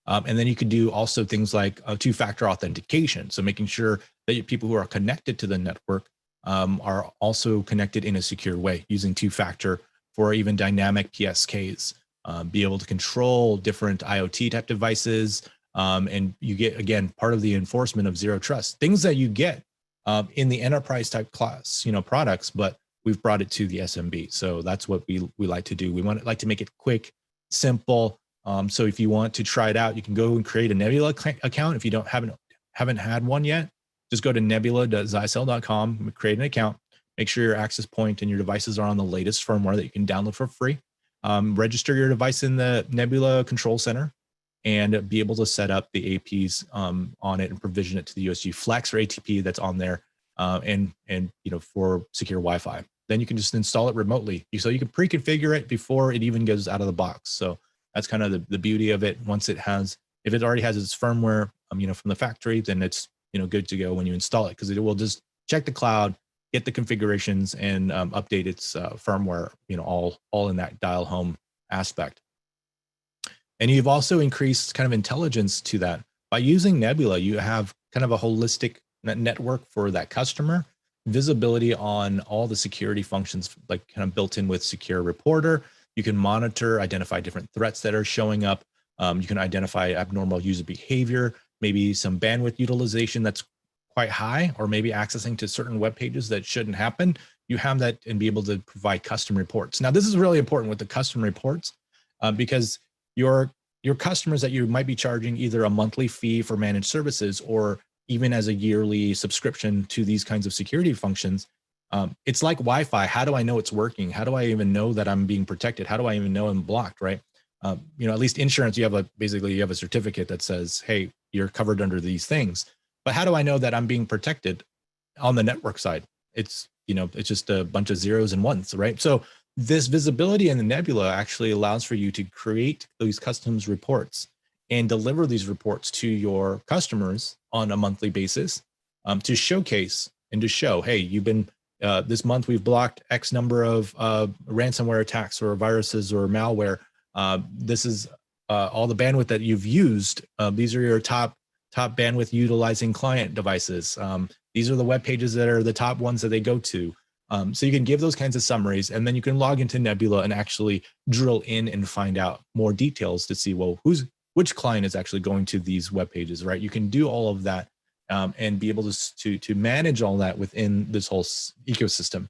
Speaker 1: And then you could do also things like two-factor authentication. So making sure that people who are connected to the network are also connected in a secure way, using two-factor for even dynamic PSKs, be able to control different IoT type devices. And you get, again, part of the enforcement of zero trust, things that you get in the enterprise type class, products, but we've brought it to the SMB. So that's what we like to do. We like to make it quick, simple. So if you want to try it out, you can go and create a Nebula account. If you haven't had one yet, just go to nebula.zyxel.com, create an account, make sure your access point and your devices are on the latest firmware that you can download for free. Register your device in the Nebula Control Center and be able to set up the APs on it and provision it to the USG Flex or ATP that's on there, and for secure Wi-Fi. Then you can just install it remotely. So you can pre-configure it before it even goes out of the box. So that's kind of the beauty of it. Once it has If it already has its firmware, from the factory, then it's, good to go when you install it, because it will just check the cloud, get the configurations, and update its firmware, all in that dial home aspect. And you've also increased kind of intelligence to that. By using Nebula, you have kind of a holistic network for that customer, visibility on all the security functions, like kind of built in with Secure Reporter. You can monitor, identify different threats that are showing up. You can identify abnormal user behavior, maybe some bandwidth utilization that's quite high, or maybe accessing to certain web pages that shouldn't happen. You have that and be able to provide custom reports. Now, this is really important with the custom reports, because your customers that you might be charging either a monthly fee for managed services or even as a yearly subscription to these kinds of security functions. It's like Wi-Fi. How do I know it's working? How do I even know that I'm being protected? How do I even know I'm blocked, right? At least insurance, you have a certificate that says, hey, you're covered under these things. But how do I know that I'm being protected on the network side? It's just a bunch of zeros and ones, right? So this visibility in the Nebula actually allows for you to create these customs reports and deliver these reports to your customers on a monthly basis, to showcase and to show, hey, you've been this month we've blocked X number of ransomware attacks or viruses or malware. This is all the bandwidth that you've used. These are your top bandwidth utilizing client devices. These are the web pages that are the top ones that they go to. So you can give those kinds of summaries, and then you can log into Nebula and actually drill in and find out more details to see, well, which client is actually going to these web pages, right? You can do all of that and be able to manage all that within this whole ecosystem.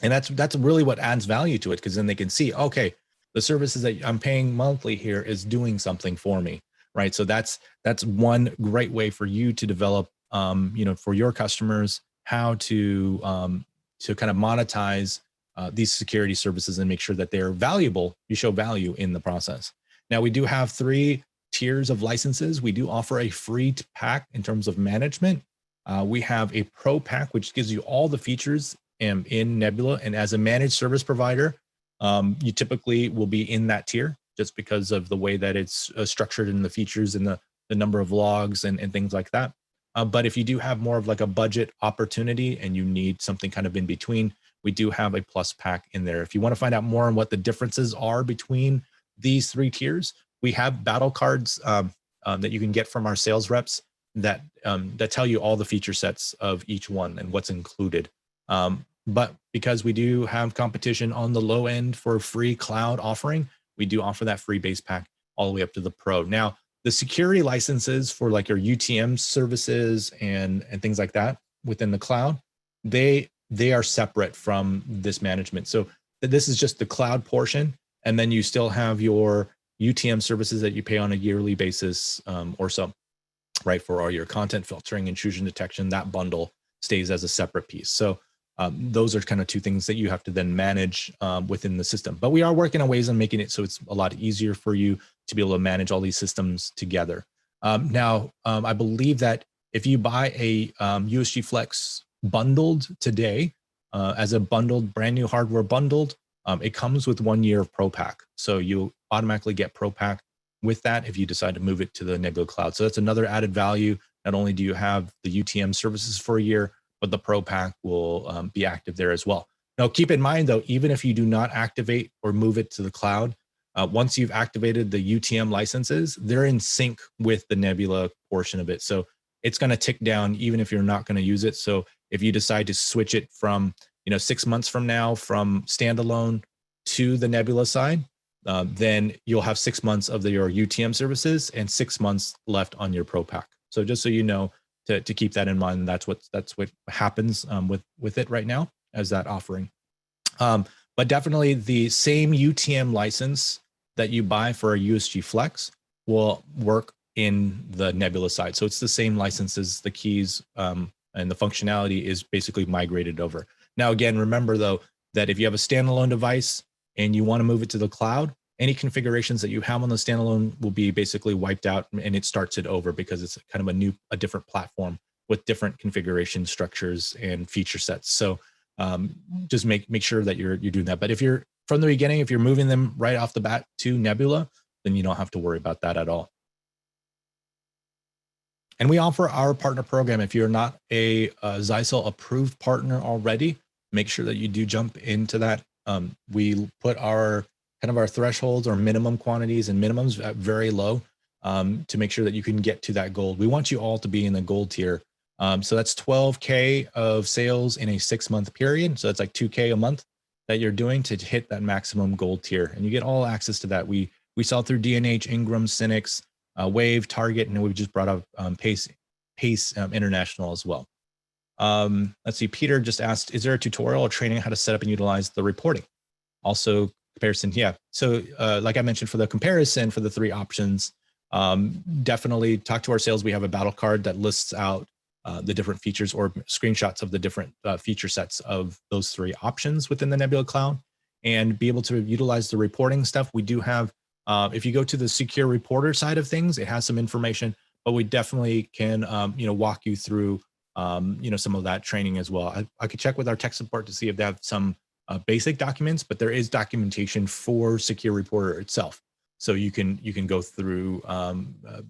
Speaker 1: And that's really what adds value to it, because then they can see, okay, the services that I'm paying monthly here is doing something for me, right? So that's one great way for you to develop, for your customers, how to kind of monetize these security services and make sure that they're valuable. You show value in the process. Now, we do have 3 tiers of licenses. We do offer a free pack in terms of management. We have a pro pack, which gives you all the features in Nebula. And as a managed service provider, you typically will be in that tier just because of the way that it's structured in the features and the number of logs and things like that. But if you do have more of like a budget opportunity and you need something kind of in between, we do have a plus pack in there. If you want to find out more on what the differences are between these 3 tiers, we have battle cards that you can get from our sales reps that tell you all the feature sets of each one and what's included. But because we do have competition on the low end for free cloud offering, we do offer that free base pack all the way up to the pro. Now, the security licenses for like your UTM services and things like that within the cloud, they are separate from this management. So this is just the cloud portion. And then you still have your UTM services that you pay on a yearly basis or so, right? For all your content filtering, intrusion detection, that bundle stays as a separate piece. So those are kind of 2 things that you have to then manage within the system. But we are working on ways on making it so it's a lot easier for you to be able to manage all these systems together. Now, I believe that if you buy a USG Flex bundled today, as a bundled, brand new hardware bundled, it comes with 1 year of Pro Pack. So you automatically get Pro Pack with that if you decide to move it to the Nebula Cloud. So that's another added value. Not only do you have the UTM services for a year, but the Pro Pack will be active there as well. Now, keep in mind, though, even if you do not activate or move it to the cloud, once you've activated the UTM licenses, they're in sync with the Nebula portion of it. So it's going to tick down even if you're not going to use it. So if you decide to switch it from 6 months from now from standalone to the Nebula side, then you'll have 6 months of your UTM services and 6 months left on your Pro Pack. So just so you know, to keep that in mind, that's what happens with it right now as that offering. But definitely the same UTM license that you buy for a USG Flex will work in the Nebula side. So it's the same licenses, the keys, and the functionality is basically migrated over. Now, again, remember though, that if you have a standalone device and you want to move it to the cloud, any configurations that you have on the standalone will be basically wiped out and it starts it over because it's kind of a different platform with different configuration structures and feature sets. So just make sure that you're doing that. But if you're from the beginning, if you're moving them right off the bat to Nebula, then you don't have to worry about that at all. And we offer our partner program. If you're not a Zyxel approved partner already, make sure that you do jump into that. We put our kind of our thresholds or minimum quantities and minimums at very low to make sure that you can get to that gold. We want you all to be in the gold tier. So that's 12K of sales in a 6-month period. So that's like 2K a month that you're doing to hit that maximum gold tier. And you get all access to that. We sell through DNH, Ingram, Cynics, Wave, Target, and we've just brought up Pace International as well. Let's see, Peter just asked, is there a tutorial or training how to set up and utilize the reporting? Also comparison, yeah. So like I mentioned, for the comparison for the 3 options, definitely talk to our sales. We have a battle card that lists out the different features or screenshots of the different feature sets of those 3 options within the Nebula Cloud, and be able to utilize the reporting stuff. We do have, if you go to the secure reporter side of things, it has some information, but we definitely can, walk you through, some of that training as well. I could check with our tech support to see if they have some basic documents, but there is documentation for secure reporter itself. So you can go through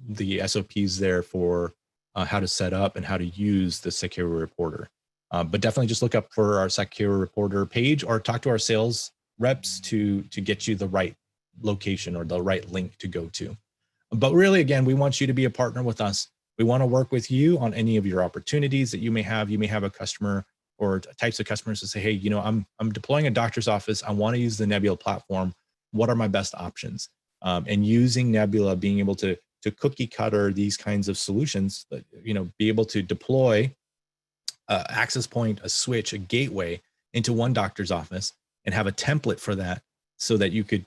Speaker 1: the SOPs there for how to set up and how to use the secure reporter. But definitely just look up for our secure reporter page or talk to our sales reps to get you the right location or the right link to go to. But really, again, we want you to be a partner with us. We want to work with you on any of your opportunities that you may have. You may have a customer or types of customers to say, hey, I'm deploying a doctor's office. I want to use the Nebula platform. What are my best options? And using Nebula, being able to cookie cutter these kinds of solutions, be able to deploy access point, a switch, a gateway into one doctor's office and have a template for that, so that you could,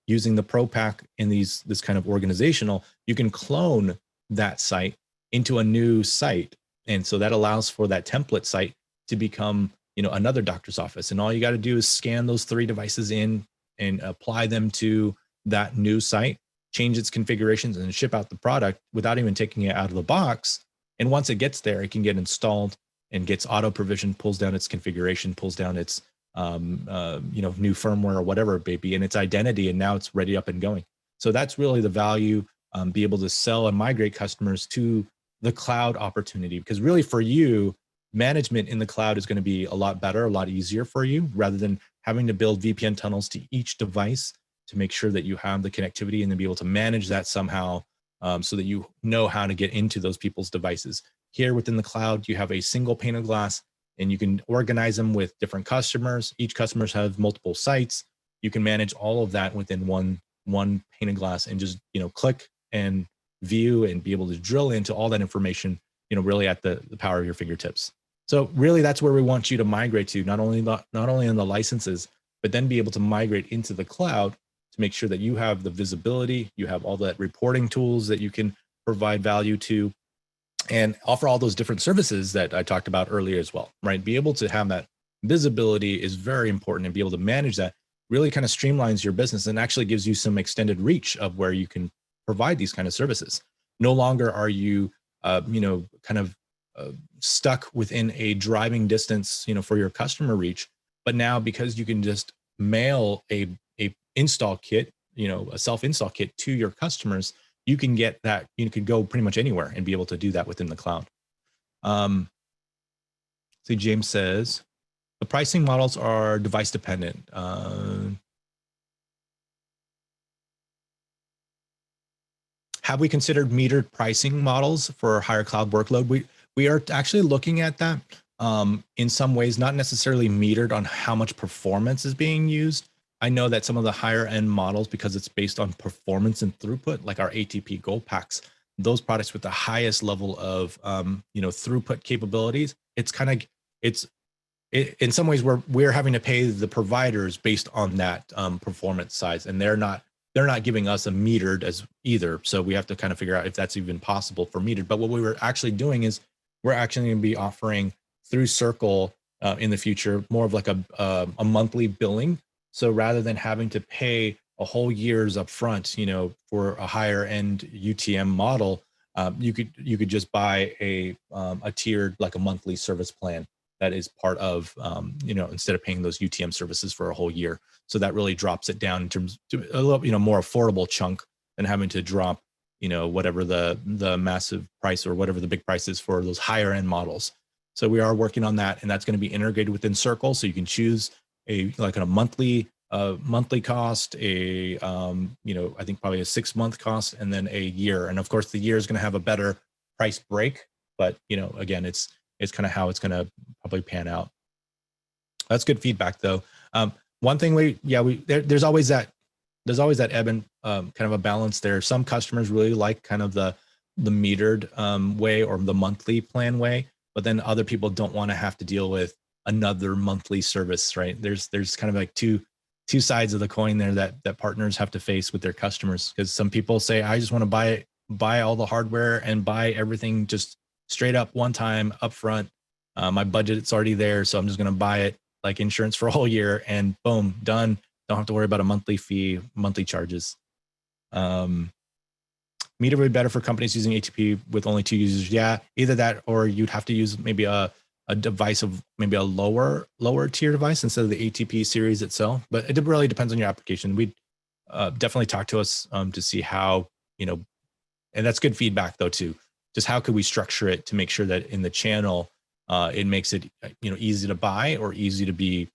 Speaker 1: using the Pro Pack in this kind of organizational, you can clone that site into a new site. And so that allows for that template site to become, another doctor's office. And all you got to do is scan those 3 devices in and apply them to that new site, change its configurations, and ship out the product without even taking it out of the box. And once it gets there, it can get installed and gets auto provisioned, pulls down its configuration, pulls down its new firmware or whatever it may be, and its identity, and now it's ready, up and going. So that's really the value, be able to sell and migrate customers to the cloud opportunity, because really for you, management in the cloud is going to be a lot better, a lot easier for you, rather than having to build VPN tunnels to each device to make sure that you have the connectivity and then be able to manage that somehow, so that you know how to get into those people's devices. Here within the cloud, you have a single pane of glass, and you can organize them with different customers. Each customers have multiple sites. You can manage all of that within one pane of glass, and just click and view and be able to drill into all that information, really at the power of your fingertips. So really, that's where we want you to migrate to, not only on the licenses, but then be able to migrate into the cloud to make sure that you have the visibility, you have all that reporting tools that you can provide value to, and offer all those different services that I talked about earlier as well, right? Be able to have that visibility is very important, and be able to manage that really kind of streamlines your business and actually gives you some extended reach of where you can provide these kind of services. No longer are you, stuck within a driving distance, for your customer reach, but now because you can just mail a install kit, a self-install kit to your customers, you can get that, you could go pretty much anywhere and be able to do that within the cloud. See, James says, the pricing models are device dependent. Have we considered metered pricing models for higher cloud workload? We are actually looking at that in some ways, not necessarily metered on how much performance is being used. I know that some of the higher end models, because it's based on performance and throughput, like our ATP Gold Packs, those products with the highest level of throughput capabilities, in some ways we're having to pay the providers based on that performance size, and they're not giving us a metered as either. So we have to kind of figure out if that's even possible for metered. But what we were actually doing is we're actually going to be offering through Circle in the future more of like a monthly billing. So rather than having to pay a whole year's upfront, for a higher end UTM model, you could just buy a tiered, like a monthly service plan that is part of, instead of paying those UTM services for a whole year. So that really drops it down in terms to a little, more affordable chunk than having to drop, whatever the massive price or whatever the big price is for those higher end models. So we are working on that, and that's going to be integrated within Circle. So you can choose a monthly cost, I think probably a 6-month cost, and then a year. And of course, the year is going to have a better price break. But again, it's kind of how it's going to probably pan out. That's good feedback, though. One thing there's always that ebb and kind of a balance there. Some customers really like kind of the metered way or the monthly plan way, but then other people don't want to have to deal with another monthly service, right? There's kind of like two sides of the coin there that partners have to face with their customers, because some people say, I just want to buy all the hardware and buy everything just straight up one time up front. My budget, it's already there, so I'm just going to buy it like insurance for a whole year, and boom, done. Don't have to worry about a monthly fee, monthly charges. Meter would be better for companies using ATP with only 2 users. Yeah, either that, or you'd have to use maybe a device of maybe a lower tier device instead of the ATP series itself. But it really depends on your application. We'd definitely talk to us to see how, and that's good feedback though too. Just how could we structure it to make sure that in the channel, it makes it easy to buy or easy to be,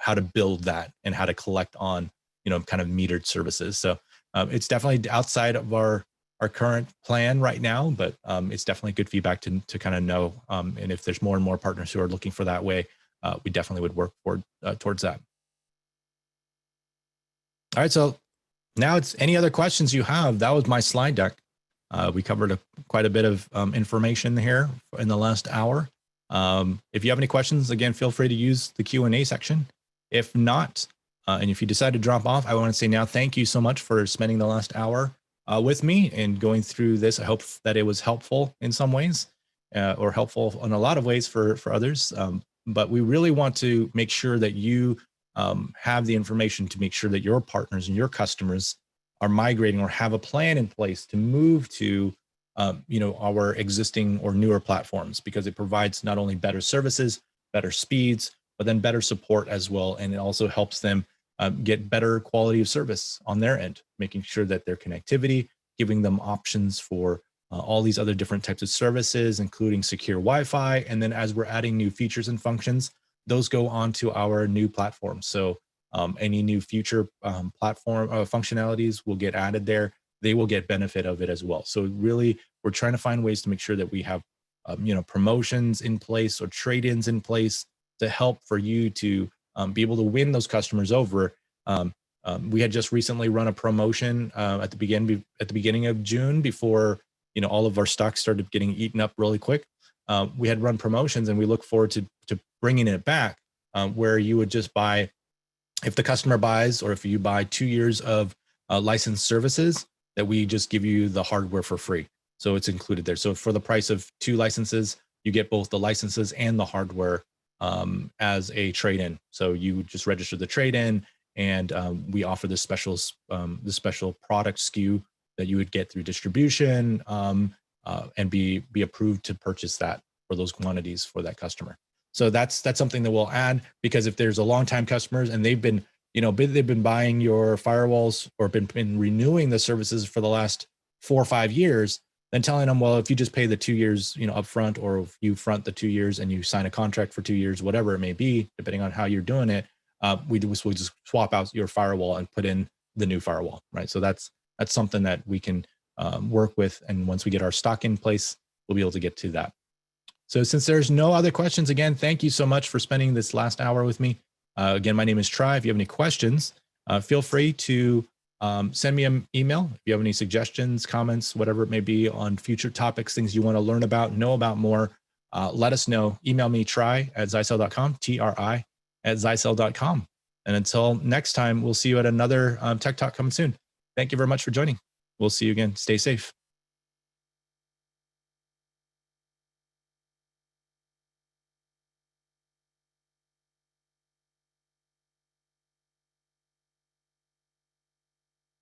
Speaker 1: how to build that and how to collect on kind of metered services. So it's definitely outside of our current plan right now, but it's definitely good feedback to kind of know. And if there's more and more partners who are looking for that way, we definitely would work towards that. All right, so now it's any other questions you have. That was my slide deck. We covered quite a bit of information here in the last hour. If you have any questions, again, feel free to use the Q&A section. If not, and if you decide to drop off, I want to say now, thank you so much for spending the last hour with me and going through this. I hope that it was helpful in some ways or helpful in a lot of ways for others. But we really want to make sure that you have the information to make sure that your partners and your customers are migrating or have a plan in place to move to our existing or newer platforms, because it provides not only better services, better speeds, but then better support as well. And it also helps them get better quality of service on their end, making sure that their connectivity, giving them options for all these other different types of services, including secure Wi-Fi. And then as we're adding new features and functions, those go onto our new platform. So any new future platform functionalities will get added there. They will get benefit of it as well. So really, we're trying to find ways to make sure that we have promotions in place or trade-ins in place to help for you to be able to win those customers over. We had just recently run a promotion at the beginning of June, before all of our stocks started getting eaten up really quick. We had run promotions, and we look forward to bringing it back, where you would just buy, if the customer buys, or if you buy 2 years of licensed services, that we just give you the hardware for free. So it's included there. So for the price of 2 licenses, you get both the licenses and the hardware as a trade-in. So you just register the trade-in, and we offer the special product SKU that you would get through distribution and be approved to purchase that for those quantities for that customer. So that's something that we'll add, because if there's a long-time customers and they've been buying your firewalls or been renewing the services for the last 4 or 5 years, then telling them, well, if you just pay the 2 years, upfront, or if you front the 2 years and you sign a contract for 2 years, whatever it may be, depending on how you're doing it, we'll just swap out your firewall and put in the new firewall, right? So that's something that we can work with. And once we get our stock in place, we'll be able to get to that. So since there's no other questions, again, thank you so much for spending this last hour with me. Again, my name is Tri. If you have any questions, feel free to send me an email. If you have any suggestions, comments, whatever it may be on future topics, things you want to learn about, know about more, let us know. Email me, tri@zyxel.com, tri@zyxel.com. And until next time, we'll see you at another Tech Talk coming soon. Thank you very much for joining. We'll see you again. Stay safe.